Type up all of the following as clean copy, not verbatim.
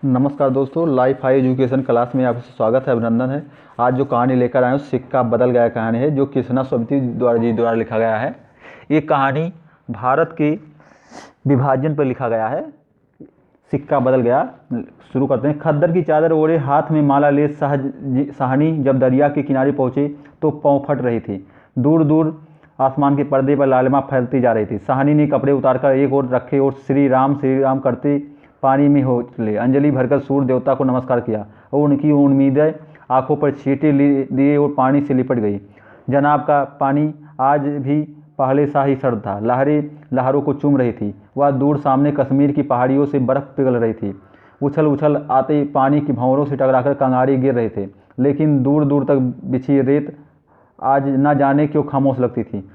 नमस्कार दोस्तों, life high education class में आपका स्वागत है, अभिनंदन है। आज जो कहानी लेकर आए हूँ सिक्का बदल गया कहानी है, जो कृष्णा स्वती द्वारा लिखा गया है। ये कहानी भारत के विभाजन पर लिखा गया है। सिक्का बदल गया। शुरू करते हैं। खद्दर की चादर ओढ़े, हाथ में माला ले साहनी जब दरिया के किनारे पहुंचे तो पाँव फट रही थी। दूर दूर आसमान के पर्दे पर लालिमा फैलती जा रही थी। साहनी ने कपड़े उतारकर एक ओर रखे और श्री राम करते पानी में हो चले। अंजलि भरकर सूर्य देवता को नमस्कार किया और उनकी उम्मीदें आंखों पर छींटे दिए और पानी से लिपट गई। जनाब का पानी आज भी पहले सा ही सर्द था। लहरें लहरों को चूम रही थी। वह दूर सामने कश्मीर की पहाड़ियों से बर्फ पिघल रही थी। उछल उछल आते पानी की भंवरों से टकराकर कंगारे गिर रहे थे, लेकिन दूर दूर तक बिछी रेत आज न जाने क्यों खामोश लगती थी।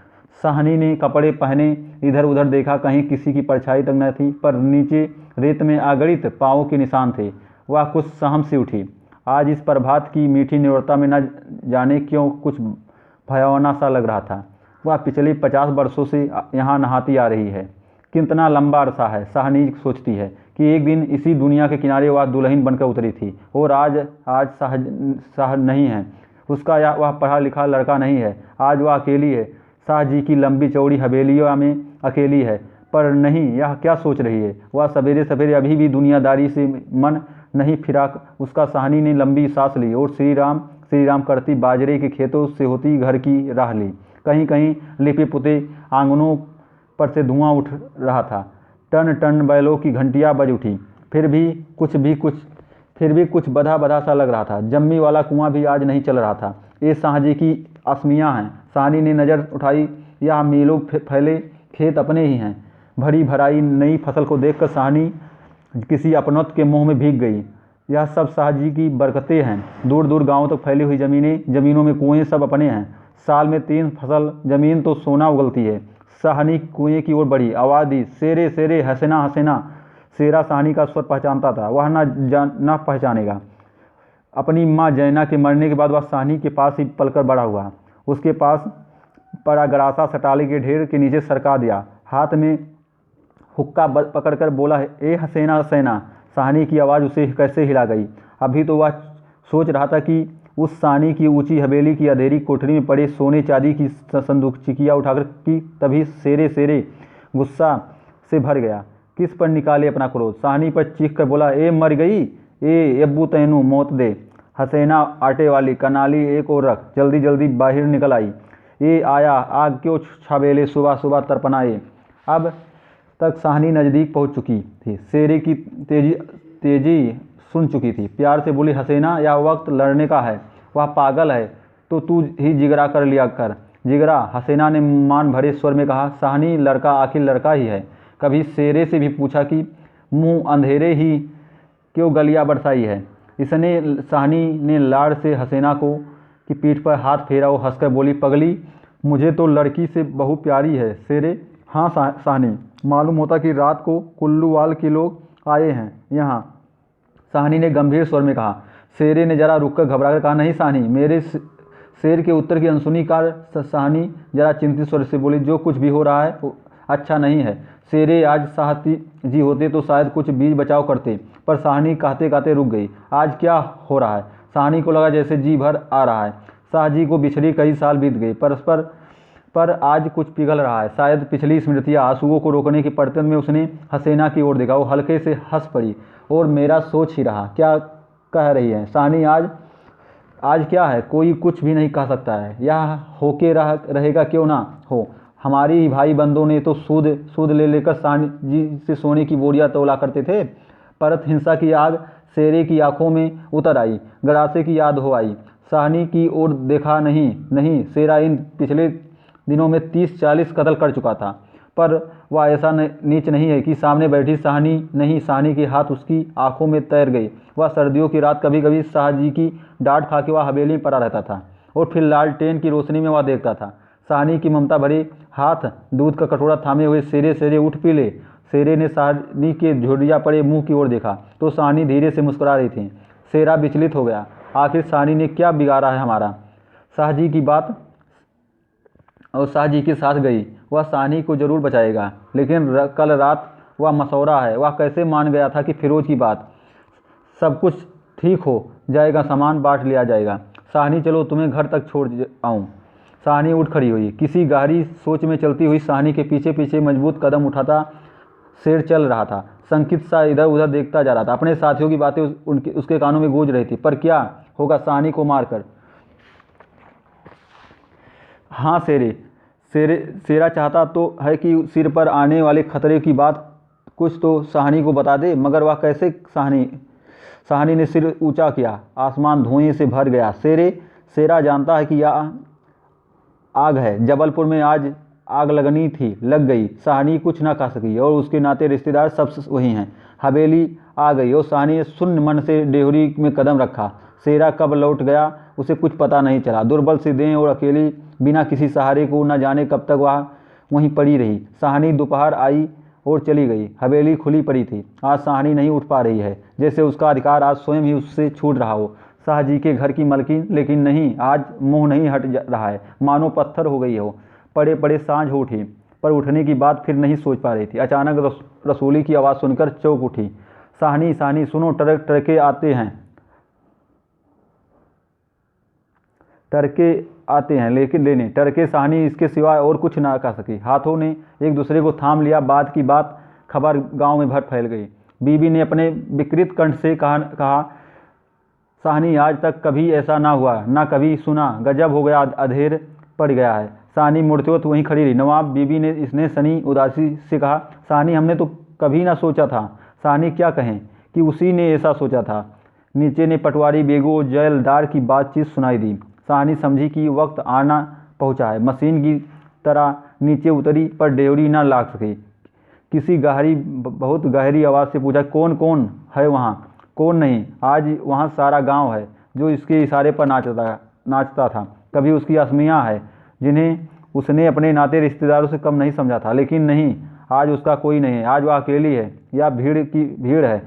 साहनी ने कपड़े पहने इधर उधर देखा, कहीं किसी की परछाई तक न थी, पर नीचे रेत में अगणित पाँवों के निशान थे। वह कुछ सहम सी उठी। आज इस प्रभात की मीठी निरवता में न जाने क्यों कुछ भयावना सा लग रहा था। वह पिछले 50 वर्षों से यहाँ नहाती आ रही है। कितना लंबा अरसा है, साहनी सोचती है कि एक दिन इसी दुनिया के किनारे वह दुल्हन बनकर उतरी थी और आज साह नहीं है उसका, या वह पढ़ा लिखा लड़का नहीं है। आज वह अकेली है। शाह जी की लंबी चौड़ी हवेलियों में अकेली है। पर नहीं, यह क्या सोच रही है? वह सवेरे सवेरे अभी भी दुनियादारी से मन नहीं फिरा उसका। साहनी ने लंबी सांस ली और श्री राम करती बाजरे के खेतों से होती घर की राह ली। कहीं कहीं लिपे पुते आंगनों पर से धुआं उठ रहा था। टन टन बैलों की घंटियां बज उठी। फिर भी कुछ बधा बधा सा लग रहा था। जम्मी वाला कुआं भी आज नहीं चल रहा था। ये शाहजी की असमियाँ हैं। साहनी ने नज़र उठाई। यह मीलों फैले खेत अपने ही हैं। भरी भराई नई फसल को देखकर साहनी किसी अपनत्व के मोह में भीग गई। यह सब शाहजी की बरकतें हैं। दूर दूर गांवों तक फैली हुई जमीनों में कुएं सब अपने हैं। साल में 3 फसल जमीन तो सोना उगलती है। साहनी कुएं की ओर बढ़ी, आवाज़ दी, शेरे शेरे, हसीना हसीना। शेरा साहनी का स्वर पहचानता था, वह न पहचानेगा। अपनी माँ जैना के मरने के बाद वह साहनी के पास ही पलकर बड़ा हुआ। उसके पास पड़ा गरासा सटाले के ढेर के नीचे सरका दिया। हाथ में हुक्का पकड़कर बोला, ए हसीना हसीना। साहनी की आवाज़ उसे कैसे हिला गई। अभी तो वह सोच रहा था कि उस साहनी की ऊंची हवेली की अंधेरी कोठरी में पड़े सोने चांदी की संदूक चिकिया उठाकर की, तभी शेरे शेरे गुस्सा से भर गया। किस पर निकाले अपना क्रोध। साहनी पर चीख कर बोला, ए मर गई, ए अब्बू तैनू मौत दे। हसीना आटे वाली कनाली एक और रख। जल्दी जल्दी बाहर निकल आई। ये आया, आग क्यों छाबेले, सुबह सुबह तड़पनाए। अब तक साहनी नज़दीक पहुंच चुकी थी। शेरे की तेजी सुन चुकी थी। प्यार से बोली, हसीना, यह वक्त लड़ने का है। वह पागल है तो तू ही जिगरा कर लिया कर। जिगरा? हसीना ने मान भरे स्वर में कहा। साहनी, लड़का आखिर लड़का ही है। कभी शेरे से भी पूछा कि मुंह अंधेरे ही क्यों गलियां बरसाई है। इसने साहनी ने लाड़ से हसीना की पीठ पर हाथ फेरा और हंसकर बोली, पगली, मुझे तो लड़की से बहु प्यारी है। शेरे? हाँ साहनी, मालूम होता कि रात को कुल्लूवाल के लोग आए हैं यहाँ, साहनी ने गंभीर स्वर में कहा। शेरे ने जरा रुककर घबराकर कहा, नहीं साहनी, मेरे शेर के उत्तर की अनसुनी कार साहनी जरा चिंतित स्वर से बोली, जो कुछ भी हो रहा है वो अच्छा नहीं है। शेरे, आज साहती जी होते तो शायद कुछ बीज बचाव करते। पर साहनी कहते कहते रुक गई। आज क्या हो रहा है? साहनी को लगा जैसे जी भर आ रहा है। शाहजी को बिछड़ी कई साल बीत गए, पर आज कुछ पिघल रहा है। शायद पिछली स्मृतियाँ। आंसुओं को रोकने की पड़तन में उसने हसीना की ओर देखा। वो हल्के से हंस पड़ी। और मेरा सोच ही रहा, क्या कह रही है साहनी? आज क्या है? कोई कुछ भी नहीं कह सकता है। यह होके रहेगा क्यों ना हो। हमारी भाई बंदों ने तो सूद ले लेकर साहनी जी से सोने की बोरियां तोला करते थे। परत हिंसा की आग शेरे की आंखों में उतर आई। गरासे की याद हो आई। साहनी की ओर देखा। नहीं, शेरा इन पिछले दिनों में 30-40 कत्ल कर चुका था। पर वह ऐसा नीच नहीं है कि सामने बैठी साहनी नहीं। साहनी के हाथ उसकी आंखों में तैर गई। वह सर्दियों की रात कभी कभी शाहजी की डांट खा के वह हवेली में पड़ा रहता था और फिर लालटेन की रोशनी में वह देखता था साहनी की ममता भरे हाथ दूध का कटोरा थामे हुए। शेरे शेरे उठ पी ले। शेरे ने साहनी के झुर्रिया पड़े मुंह की ओर देखा तो साहनी धीरे से मुस्कुरा रही थी। शेरा विचलित हो गया। आखिर साहनी ने क्या बिगाड़ा है हमारा? शाहजी की बात और शाहजी के साथ गई। वह साहनी को जरूर बचाएगा, लेकिन कल रात वह मसौरा है। वह कैसे मान गया था कि फिरोज की बात सब कुछ ठीक हो जाएगा, सामान बांट लिया जाएगा। साहनी चलो तुम्हें घर तक छोड़ आऊँ। साहनी उठ खड़ी हुई। किसी गहरी सोच में चलती हुई साहनी के पीछे पीछे मजबूत कदम उठाता शेर चल रहा था। संकित सा इधर उधर देखता जा रहा था। अपने साथियों की बातें उसके कानों में गूंज रही थी। पर क्या होगा साहनी को मारकर? हाँ शेरा चाहता तो है कि सिर पर आने वाले खतरे की बात कुछ तो साहनी को बता दे, मगर वह कैसे? साहनी ने सिर ऊंचा किया। आसमान धुएं से भर गया। शेरा जानता है कि यह आग है। जबलपुर में आज आग लगनी थी, लग गई। साहनी कुछ ना कह सकी और उसके नाते रिश्तेदार सब वही हैं। हवेली आ गई और साहनी ने शून्य मन से डेहरी में कदम रखा। शेरा कब लौट गया उसे कुछ पता नहीं चला। दुर्बल सी देह और अकेली, बिना किसी सहारे को, न जाने कब तक वह वहीं पड़ी रही। साहनी दोपहर आई और चली गई। हवेली खुली पड़ी थी। आज साहनी नहीं उठ पा रही है, जैसे उसका अधिकार आज स्वयं ही उससे छूट रहा हो। शाहजी के घर की मलकिन, लेकिन नहीं, आज मुंह नहीं हट रहा है, मानो पत्थर हो गई हो। पड़े पड़े सांझ हो उठी, पर उठने की बात फिर नहीं सोच पा रही थी। अचानक रसूली की आवाज़ सुनकर चौंक उठी। साहनी साहनी सुनो, टरके आते हैं, टरके आते हैं लेकिन लेने। टरके साहनी इसके सिवाय और कुछ ना कह सकी। हाथों ने एक दूसरे को थाम लिया। बात की बात खबर गांव में भर फैल गई। बीबी ने अपने विकृत कंठ से कहा साहनी आज तक कभी ऐसा ना हुआ, ना कभी सुना। गजब हो गया, अधेर पड़ गया है। साहनी मुड़ते वक्त वहीं खड़ी रही। नवाब, बीबी ने इसने सनी उदासी से कहा। साहनी हमने तो कभी ना सोचा था। साहनी क्या कहें कि उसी ने ऐसा सोचा था। नीचे ने पटवारी बेगू और जैलदार की बातचीत सुनाई दी। साहनी समझी कि वक्त आना पहुंचा है। मशीन की तरह नीचे उतरी, पर डेहरी ना लाग सकी। किसी बहुत गहरी आवाज़ से पूछा, कौन कौन है वहाँ? कौन नहीं, आज वहाँ सारा गांव है जो इसके इशारे पर नाचता था। कभी उसकी असमियाँ है जिन्हें उसने अपने नाते रिश्तेदारों से कम नहीं समझा था, लेकिन नहीं, आज उसका कोई नहीं है। आज वह अकेली है या भीड़ की भीड़ है।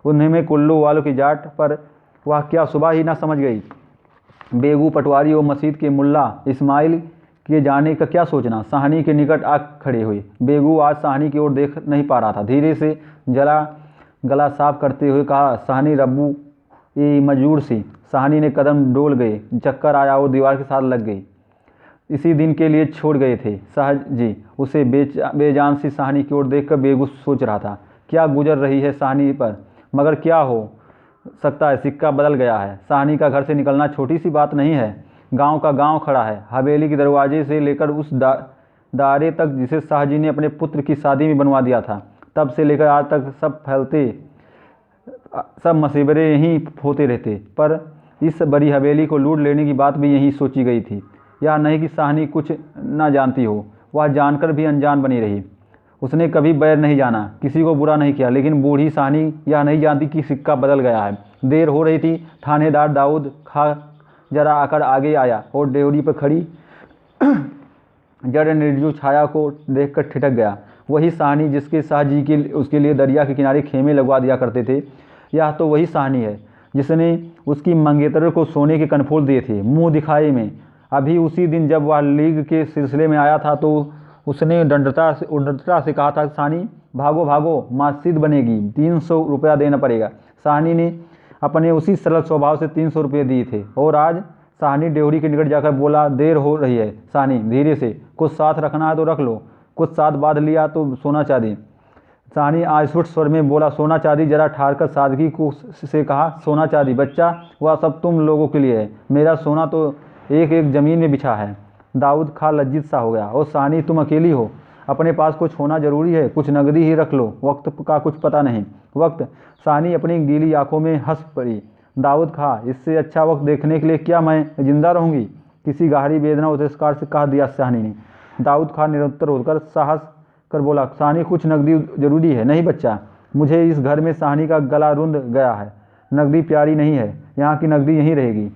उन्हें में कुल्लू वालों की जाट पर वह क्या सुबह ही ना समझ गई? बेगू, पटवारी और मस्जिद के मुल्ला इस्माइल के जाने का क्या सोचना? साहनी के निकट आ खड़े हुई। बेगू आज साहनी की ओर देख नहीं पा रहा था। धीरे से गला साफ करते हुए कहा, साहनी रब्बू ये मजूर सी। साहनी ने कदम डोल गए, चक्कर आया और दीवार के साथ लग गई। इसी दिन के लिए छोड़ गए थे साहब जी उसे। बेजान सी साहनी की ओर देखकर बेगू सोच रहा था, क्या गुजर रही है साहनी पर? मगर क्या हो सकता है, सिक्का बदल गया है। साहनी का घर से निकलना छोटी सी बात नहीं है। गांव का गांव खड़ा है। हवेली के दरवाजे से लेकर उस दायरे तक जिसे शाहजी ने अपने पुत्र की शादी में बनवा दिया था, तब से लेकर आज तक सब मसीबरे यहीं होते रहते। पर इस बड़ी हवेली को लूट लेने की बात भी यहीं सोची गई थी। यह नहीं कि साहनी कुछ न जानती हो, वह जानकर भी अनजान बनी रही। उसने कभी बैर नहीं जाना, किसी को बुरा नहीं किया, लेकिन बूढ़ी साहनी यह नहीं जानती कि सिक्का बदल गया है। देर हो रही थी। थानेदार दाऊद खा जरा आकर आगे आया और डेहरी पर खड़ी जड़ निर्जीव छाया को देखकर ठिठक गया। वही साहनी जिसके शाहजी के उसके लिए दरिया के किनारे खेमे लगवा दिया करते थे। यह तो वही साहनी है जिसने उसकी मंगेतर को सोने के कनफूल दिए थे, मुंह दिखाए में। अभी उसी दिन जब वह लीग के सिलसिले में आया था तो उसने उद्दंडता से कहा था, साहनी भागो भागो, मस्जिद बनेगी, 300 रुपया देना पड़ेगा। साहनी ने अपने उसी सरल स्वभाव से 300 रुपये दिए थे। और आज साहनी डेहरी के निकट जाकर बोला, देर हो रही है साहनी, धीरे से, कुछ साथ रखना है तो रख लो, कुछ साथ बांध लिया तो सोना चांदी। साहनी आस्फुट स्वर में बोला, सोना चांदी। जरा ठारकर सादगी से कहा, सोना चांदी बच्चा, वह सब तुम लोगों के लिए है। मेरा सोना तो एक एक ज़मीन में बिछा है। दाऊद खा लज्जित सा हो गया। और साहनी तुम अकेली हो, अपने पास कुछ होना जरूरी है, कुछ नगदी ही रख लो, वक्त का कुछ पता नहीं। वक्त? साहनी अपनी गीली आंखों में हंस पड़ी। दाऊद खा, इससे अच्छा वक्त देखने के लिए क्या मैं जिंदा रहूंगी? किसी गहरी वेदना और तिरस्कार से कह दिया साहनी ने। दाऊद खा निरुत्तर होकर साहस कर बोला, साहनी कुछ नगदी जरूरी है? नहीं बच्चा, मुझे इस घर में साहनी का गला रुंध गया है। नगदी प्यारी नहीं है, यहाँ की नगदी यहीं रहेगी।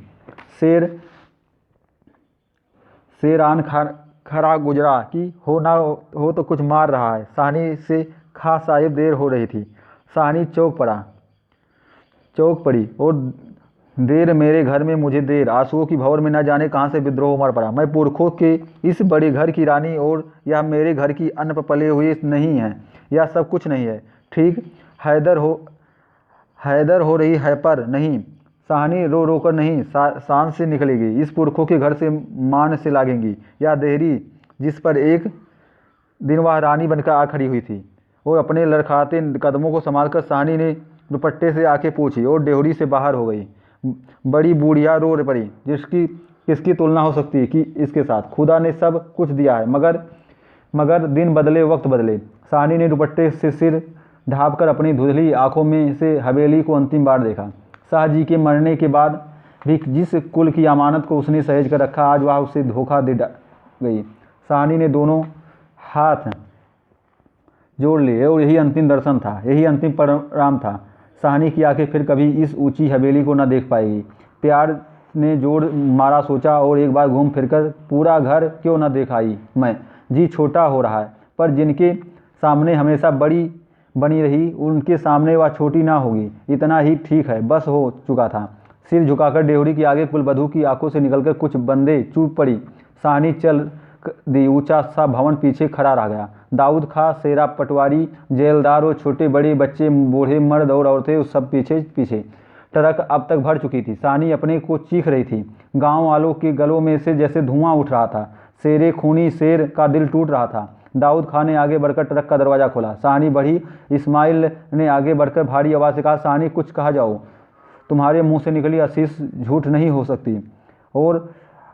शेरान खड़ा गुजरा कि हो ना हो तो कुछ मार रहा है। साहनी से खा साहिब, देर हो रही थी। साहनी चौक पड़ी और देर मेरे घर में मुझे देर। आंसुओं की भंवर में न जाने कहाँ से विद्रोह उमड़ पड़ा। मैं पुरखों के इस बड़े घर की रानी और यह मेरे घर की अन्न पर पले हुए नहीं है। यह सब कुछ नहीं है। ठीक हैदर हो रही है पर नहीं, साहनी रो रो कर नहीं शान से निकलेगी। इस पुरखों के घर से मान से लागेंगी। या देहरी जिस पर एक दिन वह रानी बनकर आ खड़ी हुई थी और अपने लड़खड़ाते कदमों को संभालकर साहनी ने दुपट्टे से आके पूछी और डेहरी से बाहर हो गई। बड़ी बूढ़िया रो पड़ी, जिसकी किसकी तुलना हो सकती है कि इसके साथ। खुदा ने सब कुछ दिया है, मगर दिन बदले वक्त बदले। साहनी ने दुपट्टे से सिर ढाँपकर अपनी धुंधली आंखों में से हवेली को अंतिम बार देखा। शाहजी के मरने के बाद भी जिस कुल की अमानत को उसने सहेज कर रखा, आज वह उसे धोखा दे गई। साहनी ने दोनों हाथ जोड़ लिए और यही अंतिम दर्शन था, यही अंतिम परिणाम था। साहनी की आंखें फिर कभी इस ऊंची हवेली को न देख पाएगी। प्यार ने जोड़ मारा, सोचा और एक बार घूम फिरकर पूरा घर क्यों न देख आई मैं। जी छोटा हो रहा है, पर जिनके सामने हमेशा बड़ी बनी रही उनके सामने वह छोटी ना होगी, इतना ही ठीक है, बस हो चुका था। सिर झुकाकर डेहरी की आगे कुलवधू की आंखों से निकलकर कुछ बंदे चूप पड़ी। साहनी चल दी। ऊंचा सा भवन पीछे खड़ा रह गया। दाऊद खां, शेरा पटवारी, जेलदार और छोटे बड़े बच्चे, बूढ़े मर्द और औरतें सब पीछे पीछे। ट्रक अब तक भर चुकी थी। साहनी अपने को चीख रही थी। गांव वालों के गलों में से जैसे धुआं उठ रहा था। शेरे खूनी शेर का दिल टूट रहा था। दाऊद खां ने आगे बढ़कर ट्रक का दरवाज़ा खोला। साहनी बढ़ी। इस्माइल ने आगे बढ़कर भारी आवाज़ से कहा, साहनी कुछ कहा जाओ, तुम्हारे मुंह से निकली आशीष झूठ नहीं हो सकती। और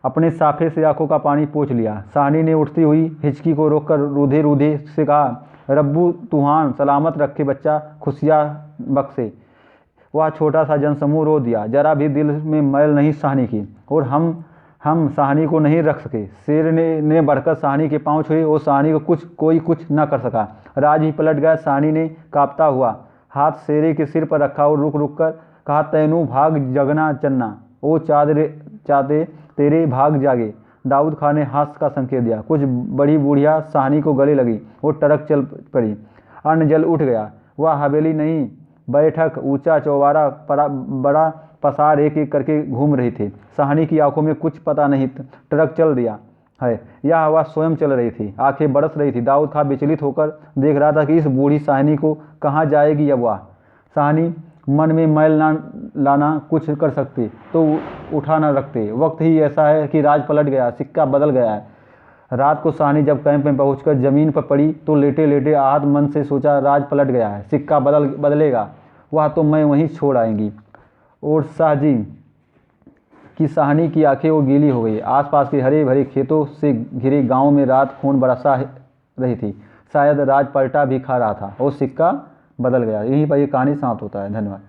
अपने साफे से आंखों का पानी पोंछ लिया। साहनी ने उठती हुई हिचकी को रोककर रूधे रूधे से कहा, रब्बू तूहान सलामत रखे, बच्चा खुशियाँ बख्शे। वह छोटा सा जनसमूह रो दिया। जरा भी दिल में मैल नहीं साहनी की, और हम साहनी को नहीं रख सके। शेर ने बढ़कर साहनी के पांव छुए और साहनी को कोई कुछ न कर सका। राज ही पलट गया। साहनी ने कांपता हुआ हाथ शेरे के सिर पर रखा और रुक रुक कर कहा, तैनू भाग जगना चन्ना, ओ चादे तेरे भाग जागे। दाऊद खां ने हाथ का संकेत दिया। कुछ बड़ी बूढ़िया साहनी को गले लगी और ट्रक चल पड़ी। अन्न जल उठ गया। वह हवेली नहीं, बैठक, ऊंचा चौबारा, बड़ा पसार एक एक करके घूम रही थी। साहनी की आंखों में कुछ पता नहीं ट्रक चल दिया है या हवा स्वयं चल रही थी। आंखें बरस रही थी। दाऊद खां विचलित होकर देख रहा था कि इस बूढ़ी साहनी को कहाँ जाएगी अब वह। साहनी मन में मैल ना लाना कुछ कर सकते तो उठा न रखते। वक्त ही ऐसा है कि राज पलट गया, सिक्का बदल गया है। रात को साहनी जब कैंप में पहुंचकर जमीन पर पड़ी तो लेटे लेटे आहत मन से सोचा, राज पलट गया है, सिक्का बदलेगा, वह तो मैं वहीं छोड़ आएंगी। और शाहजी की साहनी की आंखें वो गीली हो गई। आसपास के हरे भरे खेतों से घिरे गांव में रात खून बरसा रही थी। शायद राज पलटा भी खा रहा था और सिक्का बदल गया। यहीं पर ये कहानी समाप्त होता है। धन्यवाद।